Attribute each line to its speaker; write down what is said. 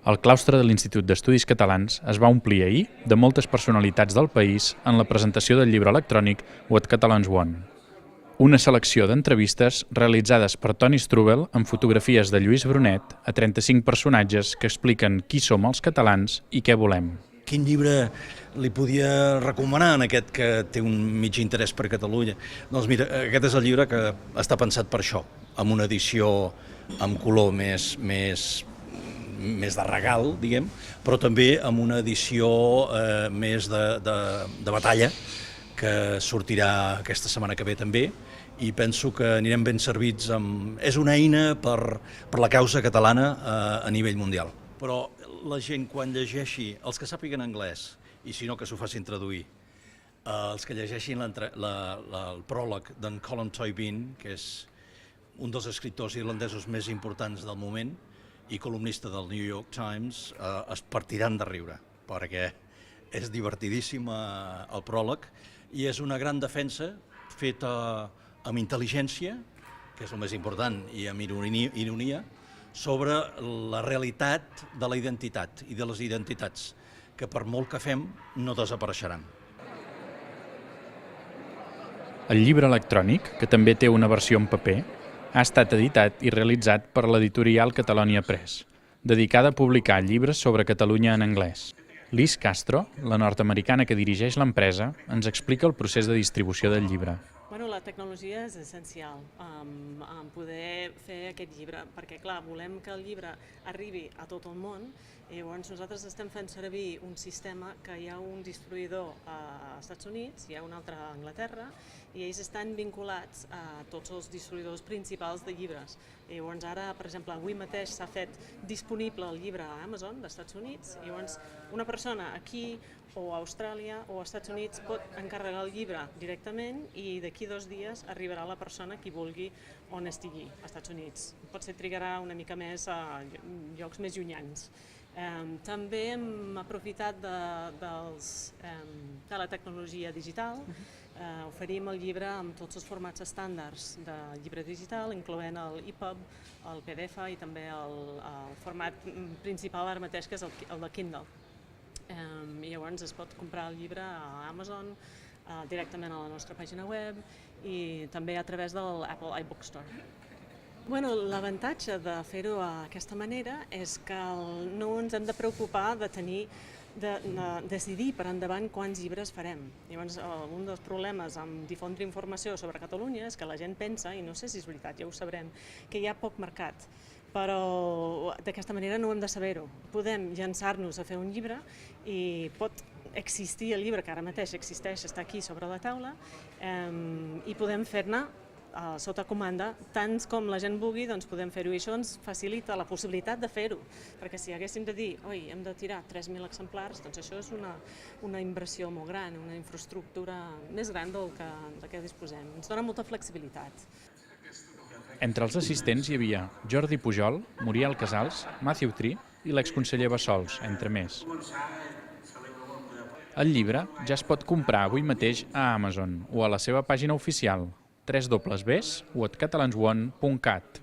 Speaker 1: El claustre de l'Institut d'Estudis Catalans es va omplir ahir de moltes personalitats del país en la presentació del llibre electrònic What Catalans Want. Una selecció d'entrevistes realitzades per Toni Strubel amb fotografies de Lluís Brunet a 35 personatges que expliquen qui som els catalans i què volem.
Speaker 2: Quin llibre li podia recomanar en aquest que té un mig interès per Catalunya? Doncs mira, aquest és el llibre que està pensat per això, amb una edició amb color més de regal, diguem, però també amb una edició més de batalla, que sortirà aquesta setmana que ve també, i penso que anirem ben servits amb... És una eina per la causa catalana a nivell mundial. Però la gent quan llegeixi, els que sàpiguen anglès, i si no que s'ho facin traduir, els que llegeixin el pròleg d'en Colm Tóibín, que és un dels escriptors irlandesos més importants del moment i columnista del New York Times, es partiran de riure, perquè és divertidíssim el pròleg i és una gran defensa feta amb intel·ligència, que és el més important, i amb ironia, sobre la realitat de la identitat i de les identitats, que per molt que fem no desapareixeran.
Speaker 1: El llibre electrònic, que també té una versió en paper, ha estat editat i realitzat per l'editorial Catalonia Press, dedicada a publicar llibres sobre Catalunya en anglès. Liz Castro, la nord-americana que dirigeix l'empresa, ens explica el procés de distribució del llibre.
Speaker 3: La tecnologia és essencial en poder fer aquest llibre, perquè clar, volem que el llibre arribi a tot el món, i llavors nosaltres estem fent servir un sistema que hi ha un distribuïdor als Estats Units, hi ha un altre a Anglaterra, i ells estan vinculats a tots els distribuïdors principals de llibres. I llavors ara, per exemple, avui mateix s'ha fet disponible el llibre a Amazon dels Estats Units, i llavors una persona aquí o a Austràlia o als Estats Units pot encarregar el llibre directament i d'aquí 2 dies arribarà la persona qui vulgui on estigui, als Estats Units. Potser trigarà una mica més a llocs més llunyans. També hem aprofitat de la tecnologia digital. Oferim el llibre amb tots els formats estàndards de llibre digital, incloent el EPUB, el PDF i també el format principal ara mateix, que és el de Kindle. I llavors es pot comprar el llibre a Amazon, directament a la nostra pàgina web i també a través de l'Apple iBook Store. L'avantatge de fer-ho d'aquesta manera és que no ens hem de preocupar de decidir per endavant quants llibres farem. Llavors, un dels problemes amb difondre informació sobre Catalunya és que la gent pensa, i no sé si és veritat, ja ho sabrem, que hi ha poc mercat. Però d'aquesta manera no hem de saber-ho. Podem llançar-nos a fer un llibre i pot existir el llibre que ara mateix existeix, està aquí sobre la taula, i podem fer-ne sota comanda, tants com la gent vulgui, doncs podem fer-ho, i això ens facilita la possibilitat de fer-ho, perquè si haguéssim de dir, oi, hem de tirar 3.000 exemplars, doncs això és una inversió molt gran, una infraestructura més gran del que disposem. Ens dona molta flexibilitat.
Speaker 1: Entre els assistents hi havia Jordi Pujol, Muriel Casals, Matthew Tree i l'exconseller Bassols, entre més. El llibre ja es pot comprar avui mateix a Amazon o a la seva pàgina oficial www.whatcatalanswant.cat.